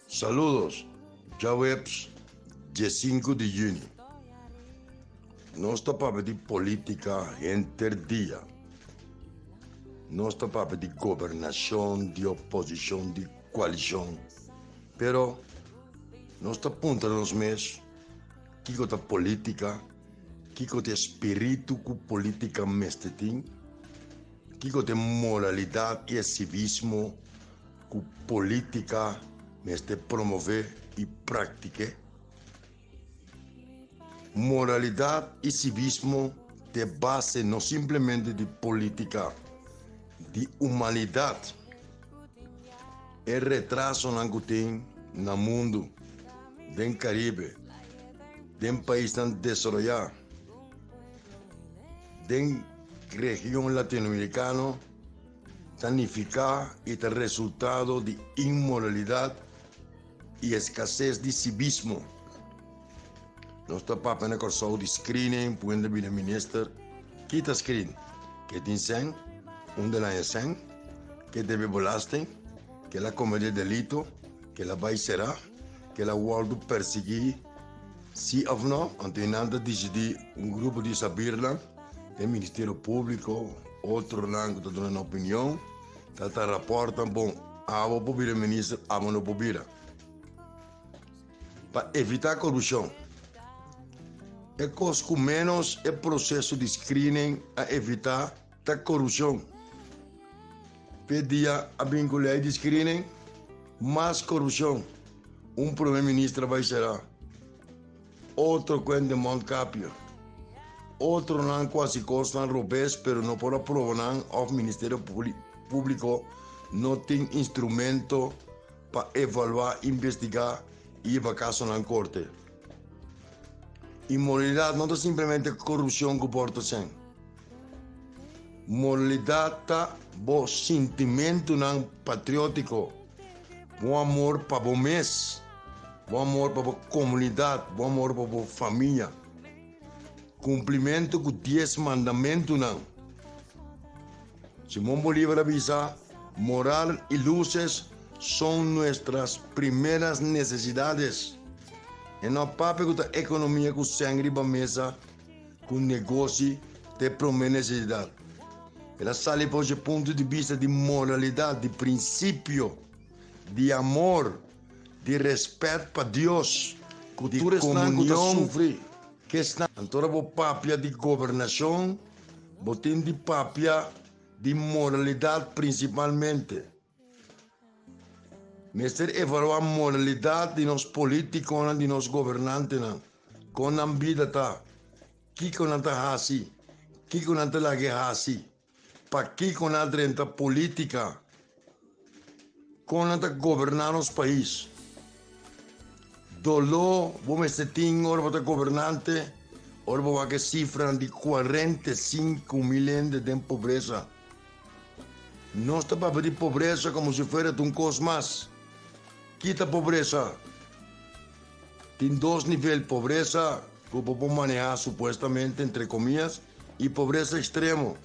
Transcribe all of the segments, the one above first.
Saludos, Jawebs, dia 5 de junho. Não está para de política interdia. Não está para de governação, de oposição, de coalição. Pero, não está aponta nos meses que a política, que o espírito que política mestre tem, que a moralidade e civismo que política mestre promover e pratica. Moralidade e civismo de base não simplesmente de política, de humanidade. É retraso que tem no mundo, no Caribe, no país tan desenvolvido, na região latino-americana, significa e é resultado de imoralidade e escassez de civismo. Nós estamos para corso de screening, puende vir minister, kita screen, que tem sen, onde lá é sen, que deve belasting, que la comete delito, que la vai será, que la guardo perseguir, se ou não, antenando decidir grupo de sabirla, o Ministério Público, outro rango está dando opinião, está raporta, bom, vou vir ministro, não vou vir. Para evitar corrupção, é coisa menos é processo de screening a evitar a corrupção. Pedia a vincular de screening, mais corrupção. Primeiro-ministro vai ser. Outro quando de Montcapio. Outro não quase costa robês, pero não por aprovar o Ministério Público não tem instrumento para evaluar, investigar e ir caso na corte. Imoralidade não é simplesmente corrupção que porta sem. Moralidade é o sentimento patriótico, o amor para o mês, o amor para a comunidade, o amor para a família. Cumprimento com 10 mandamentos. Simão Bolívar avisa, moral e luzes são nossas primeiras necessidades. E não papo com a economia com sangue para a mesa, com negócio de primeira necessidade. Ela sai por esse ponto de vista de moralidade, de princípio, de amor, de respeito para Deus, de comunhão, que está toda a papia de governação, botem de papia de moralidade principalmente. Mestre evaluar a moralidade de nós políticos, de nós governantes, com a vida tá, que com a hasi, que com a lage hasi, para que com a renta política, com a governar os países. Dolor, vamos ter ora governante, ora vamos que cifra de 45 milhões de pobreza. Não está para pedir pobreza como se fosse um cosmos. Quita pobreza. Tem dois níveis de pobreza que podemos manejar supostamente, entre comillas, e pobreza extremo.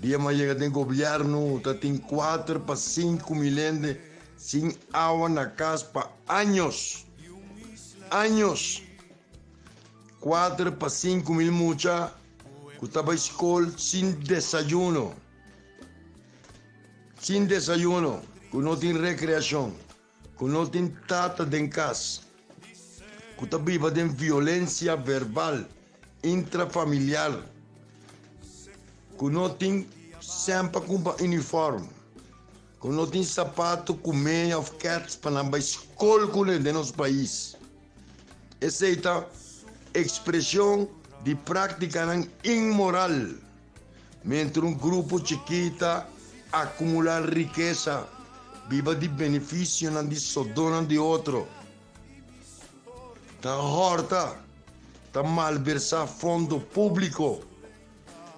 Dia mais chega tem governo, tem 4 para 5 milhões sem água na casa para anos. Anos. 4 para 5 mil mucha que estava na escola sem desayuno. Sem desayuno, que não tem recreação. Que não tem tata em casa, que está viva de violência verbal, intrafamiliar, que não tem sempre com uniforme, que não tem sapato com meia of cats para a escola de nosso país. Essa é a expressão de prática imoral, mentre grupo chiquita acumular riqueza, viva de benefício de sodona de outro. Está horta, está malversar fundo público,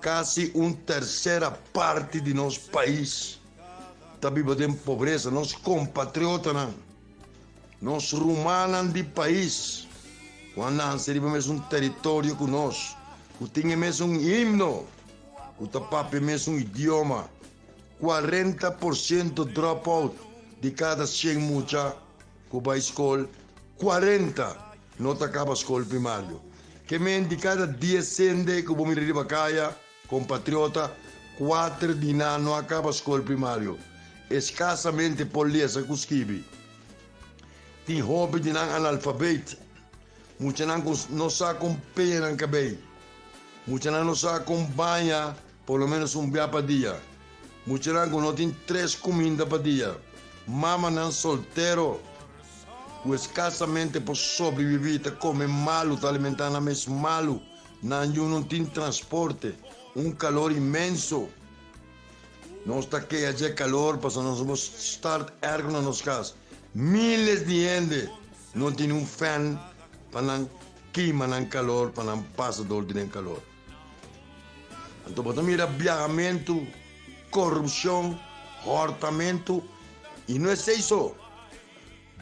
quase terceira parte de nosso país. Está viva de pobreza, nós compatriotas, nós rumanos de país. Quando nós mesmo território conosco, que tem mesmo himno, que está mesmo idioma. 40% dropout, de cada 100 mucha que vai à escola, 40 não acaba a escola primária. Que men de cada 10 sende que vou me ir para caia, compatriota, 4 de não acaba a escola primária. Escassamente polícia que escreve. Tem hobby de não analfabeto. Muitos não sabem com pena no cabelo. Muitos não sabem com banha, pelo menos dia para dia. Muitos não têm 3 comidas para dia. Mama não solteiro. O escassamente por sobreviver, te come malo, te alimentar na mesa malo. Não tem transporte. Calor imenso. Nós está aqui a calor, para nós vamos estar ergo na nossa casa. Miles de gente não tem fan para não queimar no calor, para não passar do dia calor. Então, bota mira viajamento, corrupção, hortamento, e não é isso.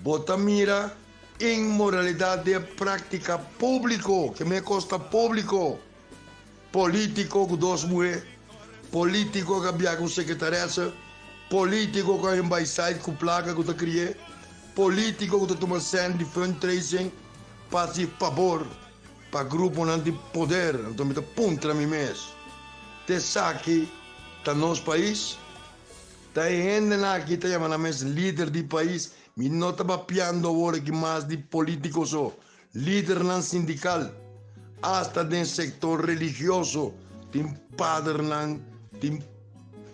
Bota mira imoralidade de prática público, que me custa público. Político com 2 mulheres, político que viaja com secretária, político que vai sair com placa que você cria, político que toma cento de fundraising, para favor, para grupo de poder, então me dá ponta na minha mesa. Te saque, está no nosso país, está gente aqui, está chamando líder do país, me não está papiando agora que mais de políticos, líder não sindical, hasta do setor religioso, tem padre não, tem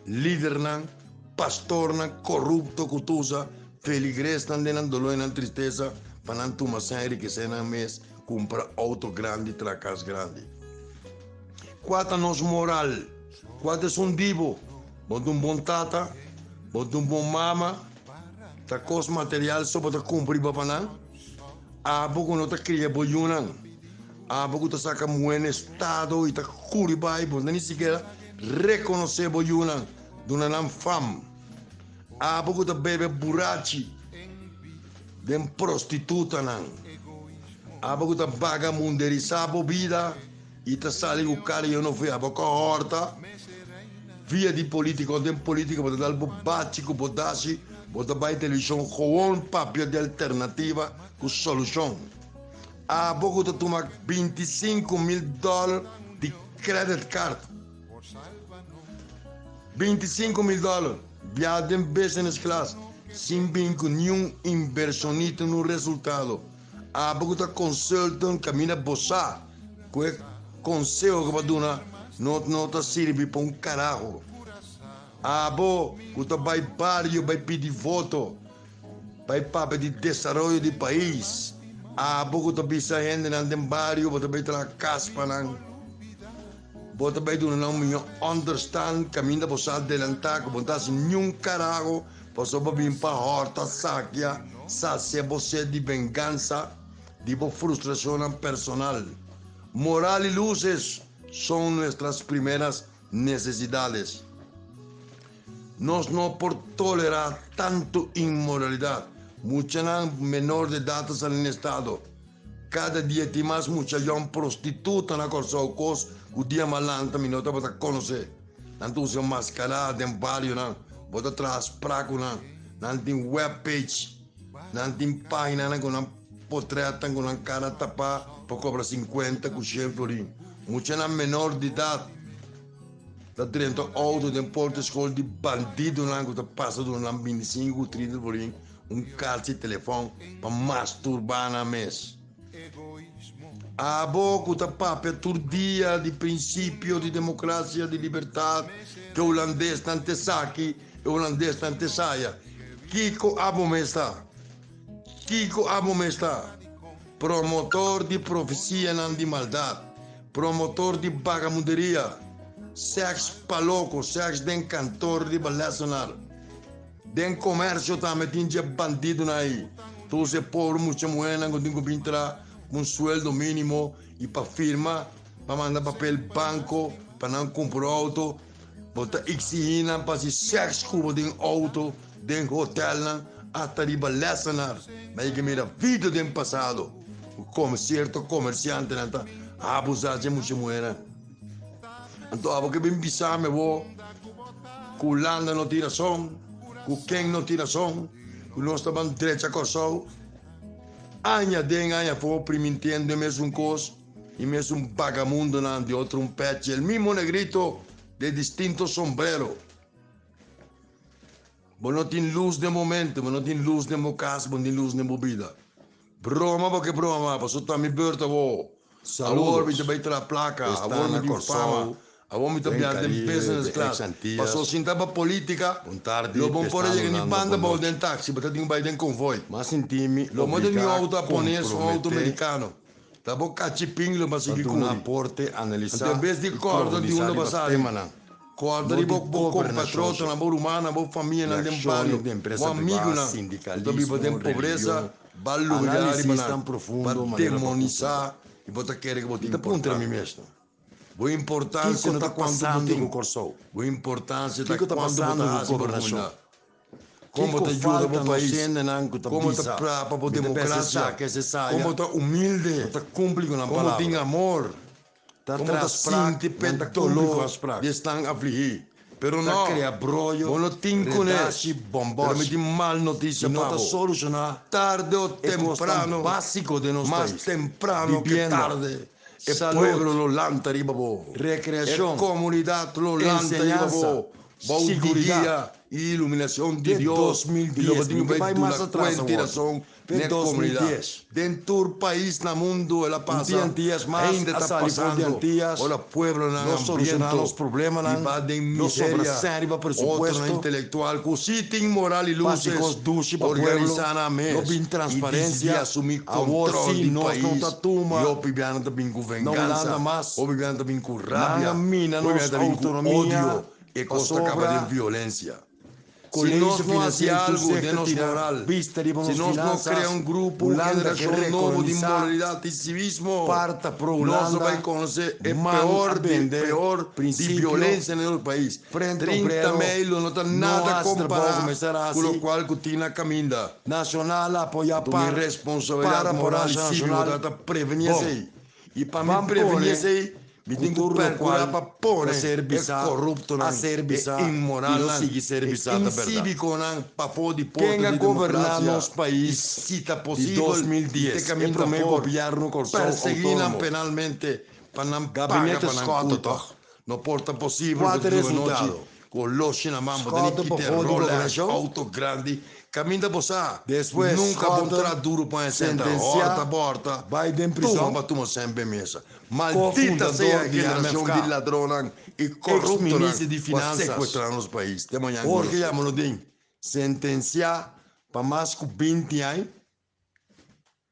líder não, pastor não, corrupto, cutusa, feligres não, de não dolor e não tristeza, para não tomar sem enriquecer na mês, comprar auto grande, tracas grande. Quanto a nosso moral, quanto é um divo, bota bom tata, bota bom mama, tá coisa material só para cumprir para não, a pouco não tá cria boiunan, a pouco tá saca bom estado e tá curibai, bom nem sequer reconhecer boiunan, dona não fam, a pouco tá bebe burachi, dem prostituta não, a pouco tá vagabunderizar a vida. E te sale o cara e eu não fui a boca horta. Via de político, tem político, pode dar básico, pode dar para televisão, com papel de alternativa, com solução. A boca tu toma $25,000 de credit card. $25,000. Viagem em business class, sem vinco nenhum inversionista no resultado. A boca tu consulta, camina boçar. Conselho que vai dar não te serve para carajo. Abo, que vai barrio, vai pedir voto, vai para de desenvolvimento do país. Abo, que bisa gente no barrio, vai ter a casa para não. Vai dar não understand, caminho para você adelantar, que você nenhum carajo, você vai vir para a horta, saquear, sacia você de vingança, de frustração personal. Moral y luces son nuestras primeras necesidades. Nos no por tolerar tanto inmoralidad. Mucha menor de edad están en estado. Cada día hay más mucha prostituta na corsa o cos, o dia malanta minota para conocer. Tanto usa mascarada en barrio na, bota tras praco na, nanti webpage, nanti página na con portrait con una cara tapa para cobrar 50 com 100 florim. Muita na menor de idade. Está dentro do auto, de porta escola de bandido lá, que está passando na 25, 30 florim. Carro de telefone para masturbar na mesa. A boca está papel todo dia de princípio, de democracia, de liberdade, que o holandês tanto saque, o holandês tanto saia. Kiko Abomesta. Kiko Abomesta, promotor de profecia não de maldade, promotor de vagabunderia, sexo paloco, sexo de cantor de balesonar, de comércio também tinha bandido aí, tu se pobre muita moeda, não tem que pintar sueldo mínimo e para firma, para mandar papel banco, para não comprar auto, botar exigina para se sexo cubo de auto, de hotel, até de balesonar, mas que mira vida do passado. Como certo comerciante nanta abusar de muita moeda. Então, abo que bem pisar me vou, culanda não tira som, com quem não tira som, nós estamos direito a coçar. Anha den anha for primintiendo mesmo cos e mesmo vagamundo nan de outro pet, el mismo negrito de distinto sombrero. Mas não tem luz de momento, mas não tem luz de meu casa, não tem luz de minha vida. Broma, porque broma, passou a minha beurta, vou. Agora me também tra placa, agora me tem fama, agora me também tem business class. Passou sim tava política, lo bom por aí que nem banda bom dentro táxi, porque tem um baile convoy. Mas intimi, lo modo de auto japonês ou auto americano. Tá bom cachiping lo mas que na porte analisar. Então, em vez de corda de uma passagem. Corda de boa patrota, na boa humana, boa família, na dempanho, um amigo na sindicalismo, tem pobreza, balugar e para demonizar e botar querer que botar importar mim mesmo. Boa importância não tá quando botem corso. Boa importância tá Kiko tá quando passando botar no governação. como te ajuda o país, como te bisa para a democracia, como te humilde, te cumpre com a como palavra. tem amor. Como está sinti pet dolor de estão afligir. Pero não, cria brolho, não tem com redache, bombos. Pero me tem mal notícia Não para está solucionar. tarde ou temprano, básico de nosso mais país. temprano que tarde. É Salud, pueblo lo lanta riba bo. recreação, É comunidade lo lanta riba bo. seguridade e iluminação de de Deus. 2010, E lo que nunca vai mais na atrás, comunicação de na comunidade. 2010. Dentro do país, no mundo, ela passa. Dias mais, ainda está a passando. Olha, o pueblo não solucionar os problemas, e vai de não miséria. sobra presupuesto. Outro intelectual, que se tem moral e luzes, Básicos organizar a não mesa. tem transparência, e assumir agora controle sim, do nós país. não tá turma. E o pibiano também com vingança. nada mais. O pibiano também com rábia. Mina, O pibiano também com autonomia, ódio. E costa acaba de violência. Se Colégio nós não fazemos algo de nosso tirar moral, vista de se nós não criamos grupo, uma geração novo de moralidade e civismo, parta pro nós Holanda, vai conhecer o man pior a vender, pior de princípio, violência no nosso país. frente 30 obrero, mil não tem nada a há comparar começar com o assim. qual que tinha na caminda. Nacional apoia Tu para me responsabilidade moral e civil para prevenir isso aí. E para me prevenir isso aí, me tenho que procurar para pôr é corrupto, é imoral, é incívico, para pôr de porta quem de governar democracia. nosso país se está de possível, 2010 caminho é para o por governo perseguir autônomo. penalmente para não Gabinete pagar para não Scott, culpa. Não porta possível quatro que tu resultado. noite com loche na mão, Scott tem que ter por Rolex, governação. auto grande, caminho da bossa. Depois, Nunca Scott botará duro para sentar, sentenciar, porta. Biden prisão. Toma, toma sempre mesa. Maldita seja a de geração MFK. de ladrões e corruptos Ex-ministro de para Finanças. sequestrar nosso país. De manhã, Porque já me sentenciar para mais de 20 anos